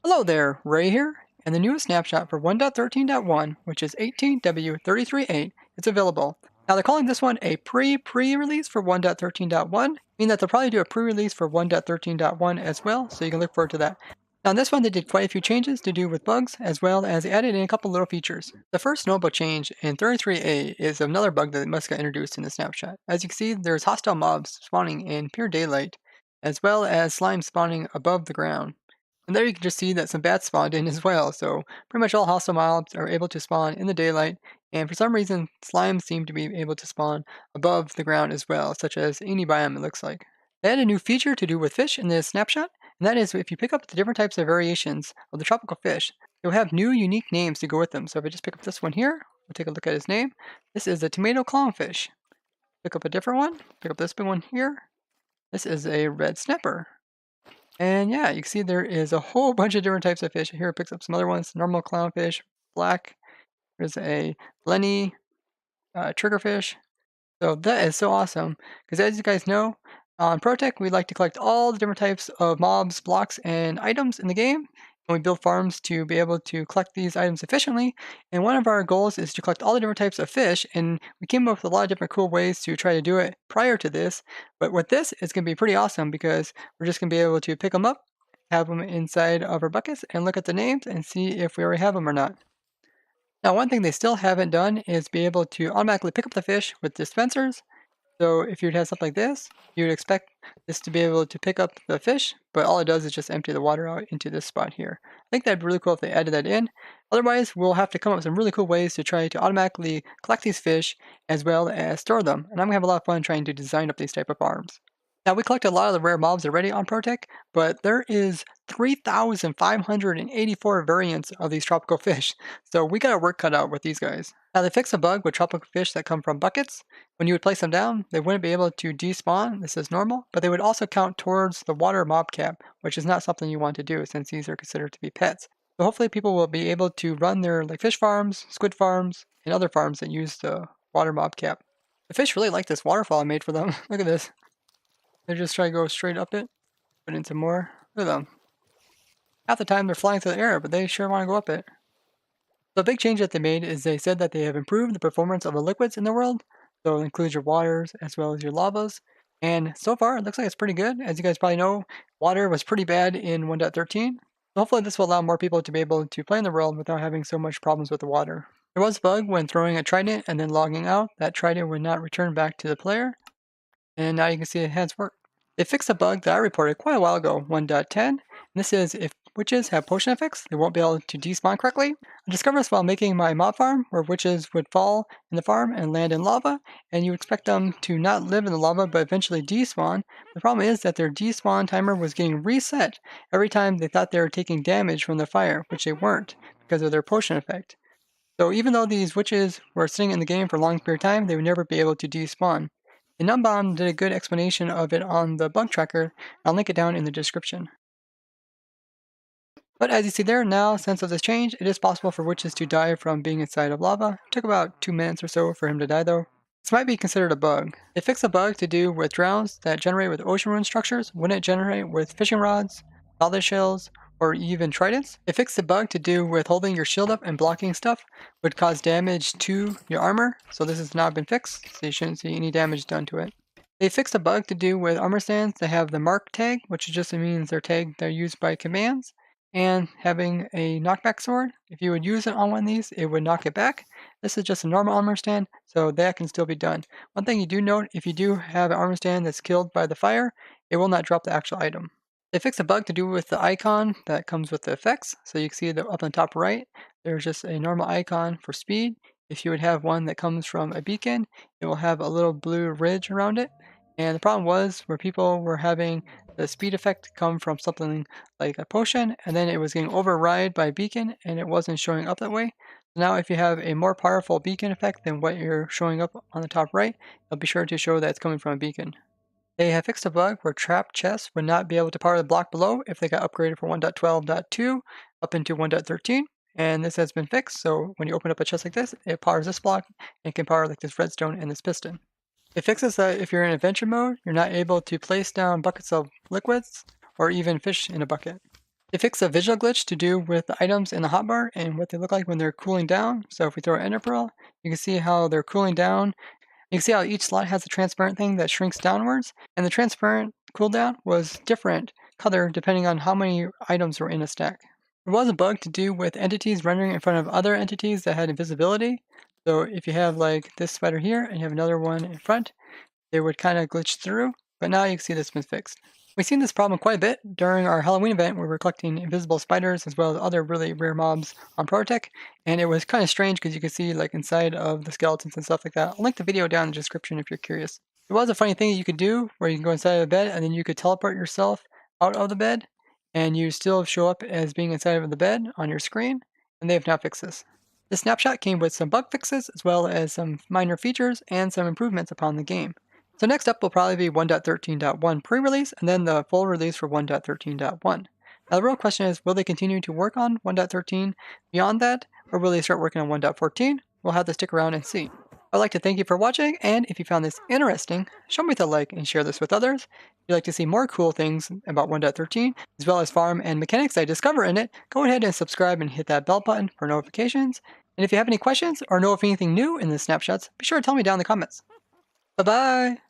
Hello there, Ray here, and the newest snapshot for 1.13.1, which is 18W338, is available. Now they're calling this one a pre-release for 1.13.1, meaning that they'll probably do a pre-release for 1.13.1 as well, so you can look forward to that. Now in this one they did quite a few changes to do with bugs, as well as they added in a couple little features. The first notable change in 33A is another bug that must get introduced in the snapshot. As you can see, there's hostile mobs spawning in pure daylight, as well as slime spawning above the ground. And there you can just see that some bats spawned in as well, so pretty much all hostile mobs are able to spawn in the daylight, and for some reason, slimes seem to be able to spawn above the ground as well, such as any biome it looks like. They added a new feature to do with fish in this snapshot, and that is if you pick up the different types of variations of the tropical fish, they'll have new unique names to go with them. So if I just pick up this one here, we'll take a look at his name. This is a tomato clownfish. Pick up a different one, pick up this big one here. This is a red snapper. And yeah, you can see there is a whole bunch of different types of fish. Here it picks up some other ones, normal clownfish, black. There's a blenny, triggerfish. So that is so awesome, because as you guys know, on ProTech, we like to collect all the different types of mobs, blocks, and items in the game. And we build farms to be able to collect these items efficiently. And one of our goals is to collect all the different types of fish. And we came up with a lot of different cool ways to try to do it prior to this. But with this, it's going to be pretty awesome because we're just going to be able to pick them up, have them inside of our buckets, and look at the names and see if we already have them or not. Now, one thing they still haven't done is be able to automatically pick up the fish with dispensers. So if you'd have something like this, you would expect this to be able to pick up the fish, but all it does is just empty the water out into this spot here. I think that'd be really cool if they added that in. Otherwise, we'll have to come up with some really cool ways to try to automatically collect these fish as well as store them. And I'm gonna have a lot of fun trying to design up these type of farms. Now we collected a lot of the rare mobs already on ProTech, but there is 3,584 variants of these tropical fish, so we got our work cut out with these guys. Now they fixed a bug with tropical fish that come from buckets. When you would place them down, they wouldn't be able to despawn, this is normal, but they would also count towards the water mob cap, which is not something you want to do since these are considered to be pets. So hopefully people will be able to run their fish farms, squid farms, and other farms that use the water mob cap. The fish really like this waterfall I made for them. Look at this. They just try to go straight up it, put in some more. Look at them. Half the time they're flying through the air, but they sure want to go up it. The big change that they made is they said that they have improved the performance of the liquids in the world. So it includes your waters as well as your lavas. And so far, it looks like it's pretty good. As you guys probably know, water was pretty bad in 1.13. So hopefully this will allow more people to be able to play in the world without having so much problems with the water. There was a bug when throwing a trident and then logging out. That trident would not return back to the player. And now you can see it has worked. They fixed a bug that I reported quite a while ago, 1.10, and this is if witches have potion effects, they won't be able to despawn correctly. I discovered this while making my mob farm, where witches would fall in the farm and land in lava, and you expect them to not live in the lava but eventually despawn. The problem is that their despawn timer was getting reset every time they thought they were taking damage from the fire, which they weren't, because of their potion effect. So even though these witches were sitting in the game for a long period of time, they would never be able to despawn. And Numbomb did a good explanation of it on the bug tracker. I'll link it down in the description. But as you see there, now, since of this change, it is possible for witches to die from being inside of lava. It took about 2 minutes or so for him to die though. This might be considered a bug. They fixed a bug to do with drowns that generate with ocean rune structures, wouldn't generate with fishing rods, solid shells, or even tridents. It fixed the bug to do with holding your shield up and blocking stuff would cause damage to your armor, so this has now been fixed, so you shouldn't see any damage done to it. They fixed a bug to do with armor stands that have the mark tag, which just means they're tagged they're used by commands, and having a knockback sword. If you would use it on one of these, it would knock it back. This is just a normal armor stand, so that can still be done. One thing you do note, if you do have an armor stand that's killed by the fire, it will not drop the actual item. They fixed a bug to do with the icon that comes with the effects. So you can see that up on the top right, there's just a normal icon for speed. If you would have one that comes from a beacon, it will have a little blue ridge around it. And the problem was where people were having the speed effect come from something like a potion, and then it was getting override by a beacon, and it wasn't showing up that way. Now if you have a more powerful beacon effect than what you're showing up on the top right, it'll be sure to show that it's coming from a beacon. They have fixed a bug where trapped chests would not be able to power the block below if they got upgraded from 1.12.2 up into 1.13. And this has been fixed, so when you open up a chest like this, it powers this block and can power like this redstone and this piston. It fixes that if you're in adventure mode, you're not able to place down buckets of liquids or even fish in a bucket. They fixed a visual glitch to do with the items in the hotbar and what they look like when they're cooling down. So if we throw an ender pearl, you can see how they're cooling down. You can see how each slot has a transparent thing that shrinks downwards, and the transparent cooldown was different color depending on how many items were in a stack. There was a bug to do with entities rendering in front of other entities that had invisibility. So if you have like this spider here and you have another one in front, they would kind of glitch through, but now you can see this been fixed. We've seen this problem quite a bit during our Halloween event where we're collecting invisible spiders as well as other really rare mobs on Protech, and it was kind of strange because you could see like inside of the skeletons and stuff like that. I'll link the video down in the description if you're curious. There was a funny thing you could do where you can go inside of the bed and then you could teleport yourself out of the bed and you still show up as being inside of the bed on your screen, and they have now fixed this. This snapshot came with some bug fixes as well as some minor features and some improvements upon the game. So next up will probably be 1.13.1 pre-release and then the full release for 1.13.1. Now the real question is, will they continue to work on 1.13 beyond that, or will they start working on 1.14? We'll have to stick around and see. I'd like to thank you for watching, and if you found this interesting, show me the like and share this with others. If you'd like to see more cool things about 1.13, as well as farm and mechanics I discover in it, go ahead and subscribe and hit that bell button for notifications. And if you have any questions or know of anything new in the snapshots, be sure to tell me down in the comments. Bye-bye!